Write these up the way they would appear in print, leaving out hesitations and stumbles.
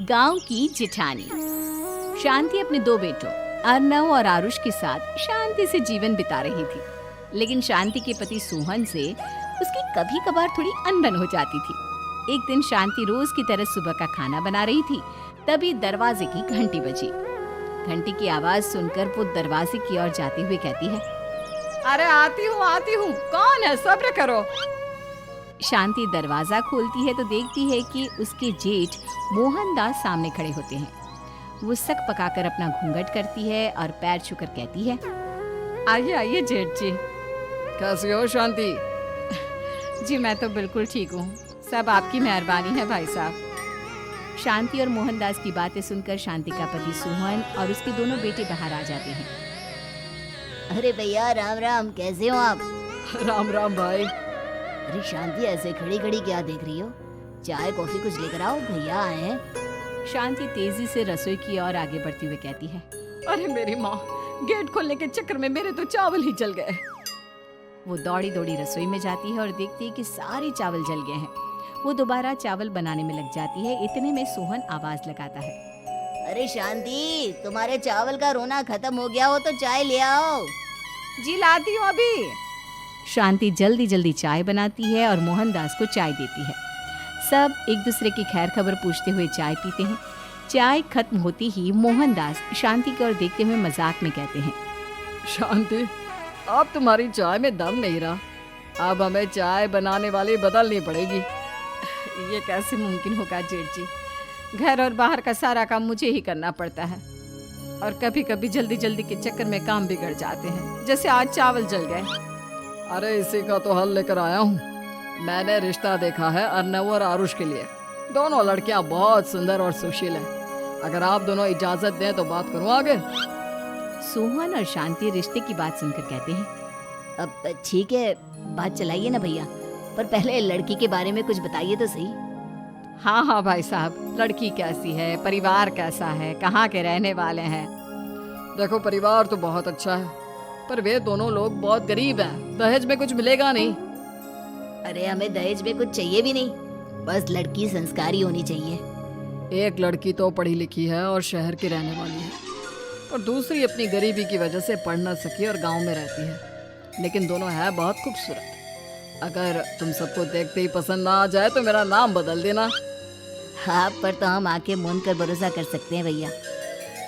गांव की जिठानी। शांति अपने दो बेटों अर्नव और आरुष के साथ शांति से जीवन बिता रही थी, लेकिन शांति के पति सोहन से उसकी कभी कभार थोड़ी अनबन हो जाती थी। एक दिन शांति रोज की तरह सुबह का खाना बना रही थी, तभी दरवाजे की घंटी बजी। घंटी की आवाज सुनकर वो दरवाजे की ओर जाते हुए कहती है, अरे आती हूँ, कौन है? सब्र करो। शांति दरवाजा खोलती है तो देखती है कि उसके जेठ मोहनदास सामने खड़े होते हैं। वो सक पकाकर अपना घूंघट करती है और पैर छूकर कहती है, आइए आइए जेठ जी। कैसी हो शांति? जी मैं तो बिल्कुल ठीक हूँ, सब आपकी मेहरबानी है भाई साहब। शांति और मोहनदास की बातें सुनकर शांति का पति सोहन और उसके दोनों बेटे बाहर आ जाते हैं। अरे भैया राम राम, कैसे हो आप? राम राम भाई। अरे शांति, ऐसे खड़ी खड़ी क्या देख रही हो? चाय कॉफी कुछ लेकर आओ, भैया आए हैं। शांति तेजी से रसोई की ओर आगे बढ़ती हुई कहती है, अरे मेरी माँ, गेट खोलने के चक्कर में मेरे तो चावल ही जल गए। वो दौड़ी दौड़ी रसोई में जाती है और देखती है कि सारे चावल जल गए हैं। वो दोबारा चावल बनाने में लग जाती है। इतने में सोहन आवाज लगाता है, अरे शांति, तुम्हारे चावल का रोना खत्म हो गया हो तो चाय ले आओ। जी लाती हूँ अभी। शांति जल्दी जल्दी चाय बनाती है और मोहनदास को चाय देती है। सब एक दूसरे की खैर खबर पूछते हुए चाय पीते हैं। चाय खत्म होती ही मोहनदास शांति की ओर देखते हुए मजाक में कहते हैं, शांति, अब तुम्हारी चाय में दम नहीं रहा, अब हमें चाय बनाने वाली बदलनी पड़ेगी। ये कैसे मुमकिन होगा जेठ जी? घर और बाहर का सारा काम मुझे ही करना पड़ता है और कभी कभी जल्दी जल्दी के चक्कर में काम बिगड़ जाते हैं, जैसे आज चावल जल गए। अरे इसी का तो हल लेकर आया हूँ। मैंने रिश्ता देखा है अर्नव और आरुष के लिए। दोनों लड़कियां बहुत सुंदर और सुशील हैं। अगर आप दोनों इजाजत दें तो बात करूँ आगे। सोहन और शांति रिश्ते की बात सुनकर कहते हैं, अब ठीक है, बात चलाइए ना भैया, पर पहले लड़की के बारे में कुछ बताइए तो सही। हाँ हाँ भाई साहब, लड़की कैसी है, परिवार कैसा है, कहाँ के रहने वाले हैं? देखो, परिवार तो बहुत अच्छा है, पर वे दोनों लोग बहुत गरीब हैं। दहेज में कुछ मिलेगा नहीं। अरे हमें दहेज में कुछ चाहिए भी नहीं, बस लड़की संस्कारी होनी चाहिए। एक लड़की तो पढ़ी लिखी है और शहर की रहने वाली है, और दूसरी अपनी गरीबी की वजह से पढ़ न सकी और गांव में रहती है। लेकिन दोनों है बहुत खूबसूरत। अगर तुम सबको देखते ही पसंद ना आ जाए तो मेरा नाम बदल देना। हाँ, पर तो हम आके मूंद कर भरोसा कर सकते हैं भैया।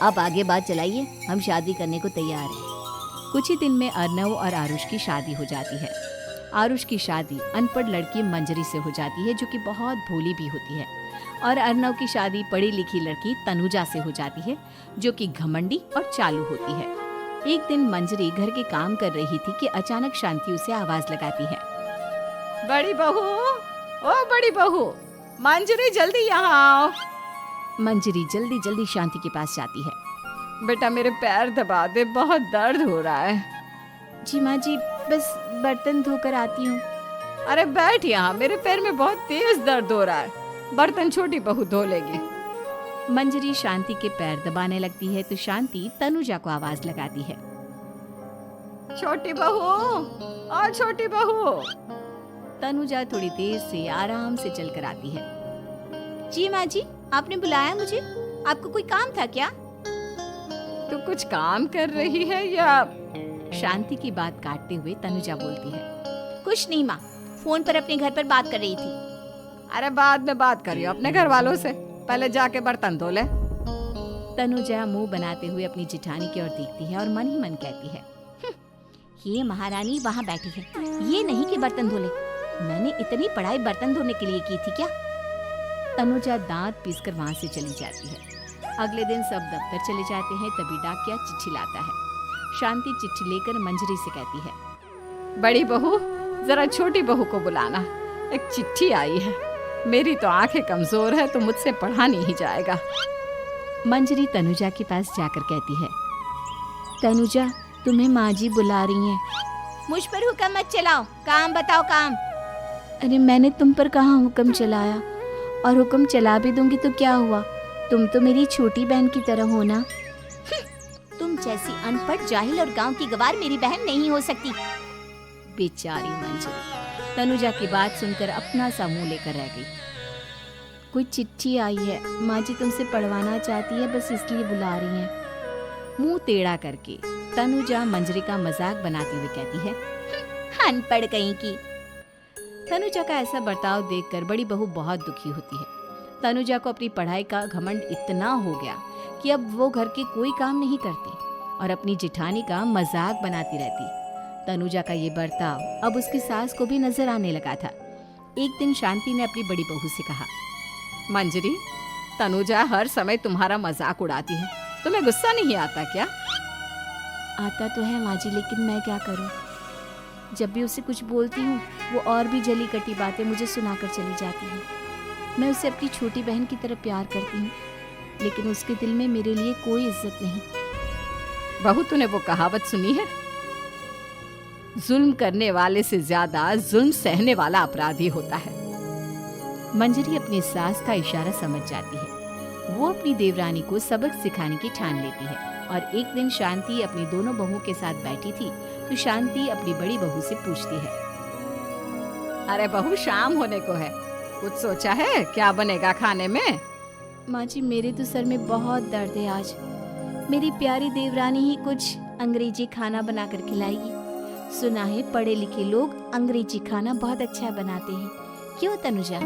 आप आगे बात चलाइए, हम शादी करने को तैयार हैं। कुछ ही दिन में अर्नव और आरुष की शादी हो जाती है। आरुष की शादी अनपढ़ लड़की मंजरी से हो जाती है, जो कि बहुत भोली भी होती है, और अर्नव की शादी पढ़ी लिखी लड़की तनुजा से हो जाती है, जो कि घमंडी और चालू होती है। एक दिन मंजरी घर के काम कर रही थी कि अचानक शांति उसे आवाज लगाती है, बड़ी बहू, ओ बड़ी बहू, मंजरी जल्दी यहाँ आओ। मंजरी जल्दी जल्दी शांति के पास जाती है। बेटा मेरे पैर दबा दे, बहुत दर्द हो रहा है। जी माँ जी, बस बर्तन धोकर आती हूँ। अरे बैठ यहाँ, मेरे पैर में बहुत तेज दर्द हो रहा है। बर्तन छोटी बहू धो लेगी। मंजरी शांति के पैर दबाने लगती है तो शांति तनुजा को आवाज लगाती है, छोटी बहू, और छोटी बहू। तनुजा थोड़ी देर से आराम से चलकर आती है। जी माँ जी, आपने बुलाया मुझे? आपको कोई काम था क्या? तू कुछ काम कर रही है या? शांति की बात काटते हुए तनुजा बोलती है, कुछ नहीं माँ, फोन पर अपने घर पर बात कर रही थी। अरे बाद में बात करियो अपने घर वालों से, पहले जाके बर्तन धो ले। तनुजा मुंह बनाते हुए अपनी जिठानी की ओर देखती है और मन ही मन कहती है, ये महारानी वहाँ बैठी है, ये नहीं कि बर्तन धो ले। मैंने इतनी पढ़ाई बर्तन धोने के लिए की थी क्या? तनुजा दांत पीसकर वहाँ से चली जाती है। अगले दिन सब दफ्तर चले जाते हैं, तभी डाकिया चिट्ठी लाता है। शांति चिट्ठी लेकर मंजरी से कहती है, बड़ी बहू, जरा छोटी बहू को बुलाना, एक चिट्ठी आई है। मेरी तो आंखें कमजोर है तो मुझसे पढ़ा नहीं जाएगा। मंजरी तनुजा के पास जाकर कहती है, तनुजा, तुम्हें माँ जी बुला रही हैं। मुझ पर हुक्म मत चलाओ, काम बताओ काम। अरे मैंने तुम पर कहाँ हुक्म चलाया, और हुक्म चला भी दूंगी तो क्या हुआ? तुम तो मेरी छोटी बहन की तरह हो ना। तुम जैसी अनपढ़, जाहिल और गांव की गवार मेरी बहन नहीं हो सकती। बेचारी मंजरी तनुजा की बात सुनकर अपना सा मुंह लेकर रह गई। कोई चिट्ठी आई है, माँ जी तुमसे पढ़वाना चाहती है, बस इसलिए बुला रही हैं। मुंह टेढ़ा करके तनुजा मंजरी का मजाक बनाती हुई कहती है, अनपढ़ कहीं की। तनुजा का ऐसा बर्ताव देखकर बड़ी बहू बहुत दुखी होती है। तनुजा को अपनी पढ़ाई का घमंड इतना हो गया कि अब वो घर के कोई काम नहीं करती और अपनी जिठानी का मजाक बनाती रहती। तनुजा का ये बर्ताव अब उसकी सास को भी नजर आने लगा था। एक दिन शांति ने अपनी बड़ी बहू से कहा, मंजरी, तनुजा हर समय तुम्हारा मजाक उड़ाती है, तुम्हें गुस्सा नहीं आता क्या? आता तो है माँ जी, लेकिन मैं क्या करूँ? जब भी उसे कुछ बोलती हूँ वो और भी जली कटी बातें मुझे सुनाकर चली जाती है। मैं उसे अपनी छोटी बहन की तरह प्यार करती हूँ, लेकिन उसके दिल में मेरे लिए कोई इज्जत नहीं। बहू, तूने वो कहावत सुनी है, जुल्म करने वाले से ज्यादा जुल्म सहने वाला अपराधी होता है। मंजरी अपनी सास का इशारा समझ जाती है। वो अपनी देवरानी को सबक सिखाने की ठान लेती है और एक दिन शांति अपनी दोनों बहुओं के साथ बैठी थी तो शांति अपनी बड़ी बहू से पूछती है, अरे बहू, शाम होने को है, कुछ सोचा है क्या बनेगा खाने में? माँ जी, मेरे तो सर में बहुत दर्द है आज। मेरी प्यारी देवरानी ही कुछ अंग्रेजी खाना बनाकर खिलाएगी। सुना है पढ़े लिखे लोग अंग्रेजी खाना बहुत अच्छा बनाते हैं, क्यों तनुजा?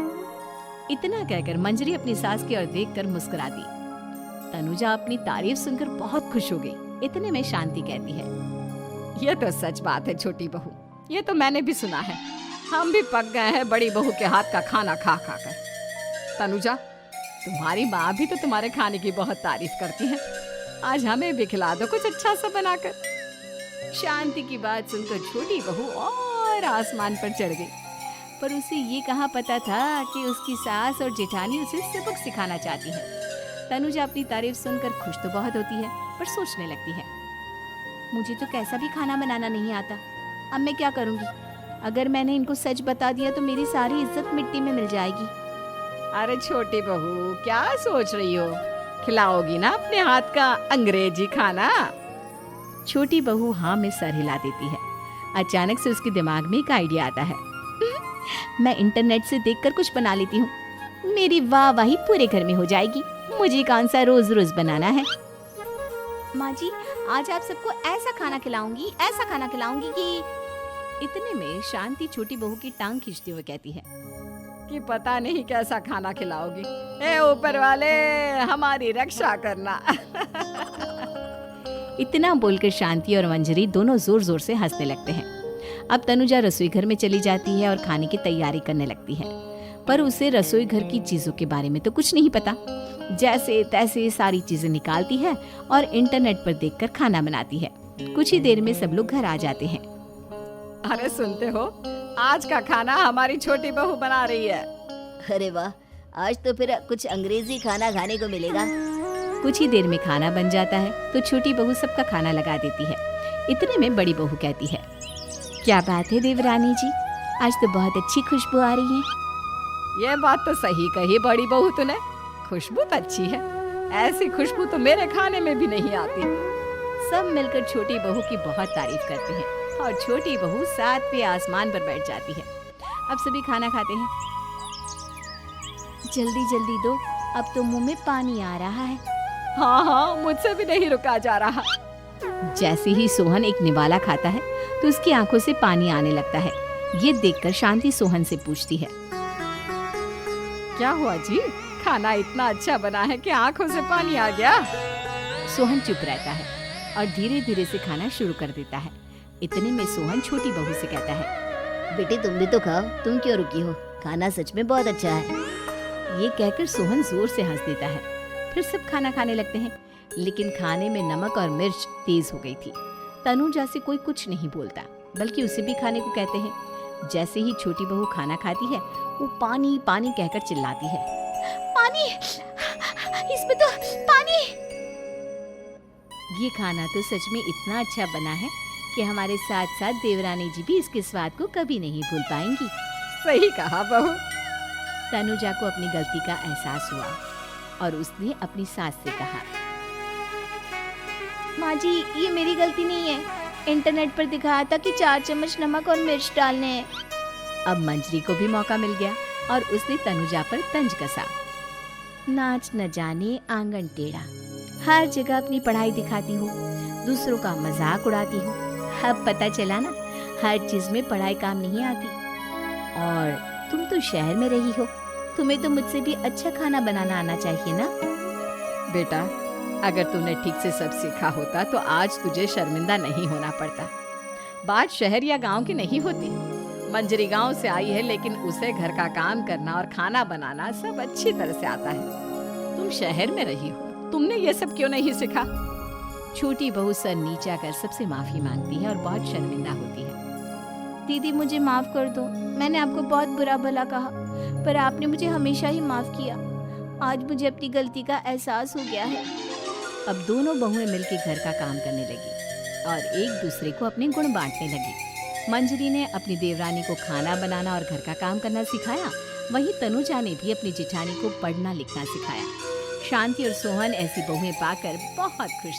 इतना कहकर मंजरी अपनी सास की ओर देखकर मुस्कुरा दी। तनुजा अपनी तारीफ सुनकर बहुत खुश हो गई। इतने में शांति कहती है, ये तो सच बात है छोटी बहू, ये तो मैंने भी सुना है। हम भी पक गए हैं बड़ी बहू के हाथ का खाना खा खा कर। तनुजा, तुम्हारी माँ भी तो तुम्हारे खाने की बहुत तारीफ करती है, आज हमें भी खिला दो कुछ अच्छा सा बनाकर। शांति की बात सुनकर छोटी बहू और आसमान पर चढ़ गई, पर उसे ये कहाँ पता था कि उसकी सास और जेठानी उसे सबक सिखाना चाहती है। तनुजा अपनी तारीफ सुनकर खुश तो बहुत होती है, पर सोचने लगती है, मुझे तो कैसा भी खाना बनाना नहीं आता, अब मैं क्या करूँगी? अगर मैंने इनको सच बता दिया तो मेरी सारी इज्जत मिट्टी में मिल जाएगी। अरे छोटी बहू, क्या सोच रही हो? खिलाओगी ना अपने हाथ का अंग्रेजी खाना? छोटी बहू हाँ में सर हिला देती है। अचानक से उसके दिमाग में एक आइडिया आता है, मैं इंटरनेट से देखकर कुछ बना लेती हूँ, मेरी वाहवाही पूरे घर में हो जाएगी। मुझे कौन सा रोज रोज बनाना है। माँ जी, आज आप सबको ऐसा खाना खिलाऊंगी, ऐसा खाना खिलाऊंगी कि। इतने में शांति छोटी बहू की टांग खींचते हुए कहती है कि पता नहीं कैसा खाना खिलाओगी, ए ऊपर वाले हमारी रक्षा करना। इतना बोलकर शांति और मंजरी दोनों जोर जोर से हंसने लगते हैं। अब तनुजा रसोई घर में चली जाती है और खाने की तैयारी करने लगती है, पर उसे रसोई घर की चीजों के बारे में तो कुछ नहीं पता। जैसे तैसे सारी चीजें निकालती है और इंटरनेट पर देखकर खाना बनाती है। कुछ ही देर में सब लोग घर आ जाते हैं। अरे सुनते हो, आज का खाना हमारी छोटी बहू बना रही है। अरे वाह, आज तो फिर कुछ अंग्रेजी खाना खाने को मिलेगा। कुछ ही देर में खाना बन जाता है तो छोटी बहू सबका खाना लगा देती है। इतने में बड़ी बहू कहती है, क्या बात है देवरानी जी, आज तो बहुत अच्छी खुशबू आ रही है। ये बात तो सही कही बड़ी बहू तूने, खुशबू तो अच्छी है, ऐसी खुशबू तो मेरे खाने में भी नहीं आती। सब मिलकर छोटी बहू की बहुत तारीफ करते हैं और छोटी बहू 7वें आसमान पर बैठ जाती है। अब सभी खाना खाते हैं। जल्दी जल्दी दो, अब तो मुंह में पानी आ रहा है। हाँ हाँ, मुझसे भी नहीं रुका जा रहा। जैसे ही सोहन एक निवाला खाता है तो उसकी आंखों से पानी आने लगता है। ये देखकर शांति सोहन से पूछती है, क्या हुआ जी, खाना इतना अच्छा बना है कि आंखों से पानी आ गया? सोहन चुप रहता है और धीरे धीरे से खाना शुरू कर देता है। इतने में सोहन छोटी बहू से कहता है, बेटी तुम भी तो खाओ, तुम क्यों रुकी हो, खाना सच में बहुत अच्छा है। ये कहकर सोहन जोर से हंस देता है। फिर सब खाना खाने लगते हैं, लेकिन खाने में नमक और मिर्च तेज हो गई थी। तनुजा से कोई कुछ नहीं बोलता, बल्कि उसे भी खाने को कहते हैं। जैसे ही छोटी बहू खाना खाती है वो पानी पानी कहकर चिल्लाती है, पानी, इसमें तो पानी। ये खाना तो सच में इतना अच्छा बना है कि हमारे साथ साथ देवरानी जी भी इसके स्वाद को कभी नहीं भूल पाएंगी। सही कहा बहू। तनुजा को अपनी गलती का एहसास हुआ और उसने अपनी सास से कहा, माँ जी ये मेरी गलती नहीं है, इंटरनेट पर दिखाया था कि 4 चम्मच नमक और मिर्च डालने हैं। अब मंजरी को भी मौका मिल गया और उसने तनुजा पर तंज कसा। नाच न जाने आंगन टेढ़ा, हर जगह अपनी पढ़ाई दिखाती हो, दूसरों का मजाक उड़ाती हो। अब पता चला ना, हर चीज में पढ़ाई काम नहीं आती। और तुम तो शहर में रही हो, तुम्हें तो मुझसे भी अच्छा खाना बनाना आना चाहिए ना। बेटा, अगर तूने ठीक से सब सीखा होता तो आज तुझे शर्मिंदा नहीं होना पड़ता। बात शहर या गांव की नहीं होती। मंजरी गांव से आई है, लेकिन उसे घर का काम करना और खाना बनाना सब अच्छी तरह से आता है। तुम शहर में रही हो, तुमने ये सब क्यों नहीं सीखा? छोटी बहू सर नीचा कर सबसे माफी मांगती है और बहुत शर्मिंदा होती है। दीदी मुझे माफ कर दो, मैंने आपको बहुत बुरा भला कहा, पर आपने मुझे हमेशा ही माफ किया। आज मुझे अपनी गलती का एहसास हो गया है। अब दोनों बहुएं मिलकर घर का काम करने लगी और एक दूसरे को अपने गुण बांटने लगी। मंजरी ने अपनी देवरानी को खाना बनाना और घर का काम करना सिखाया, वहीं तनुजा ने भी अपनी जिठानी को पढ़ना लिखना सिखाया। शांति और सोहन ऐसी बहुएं पाकर बहुत खुश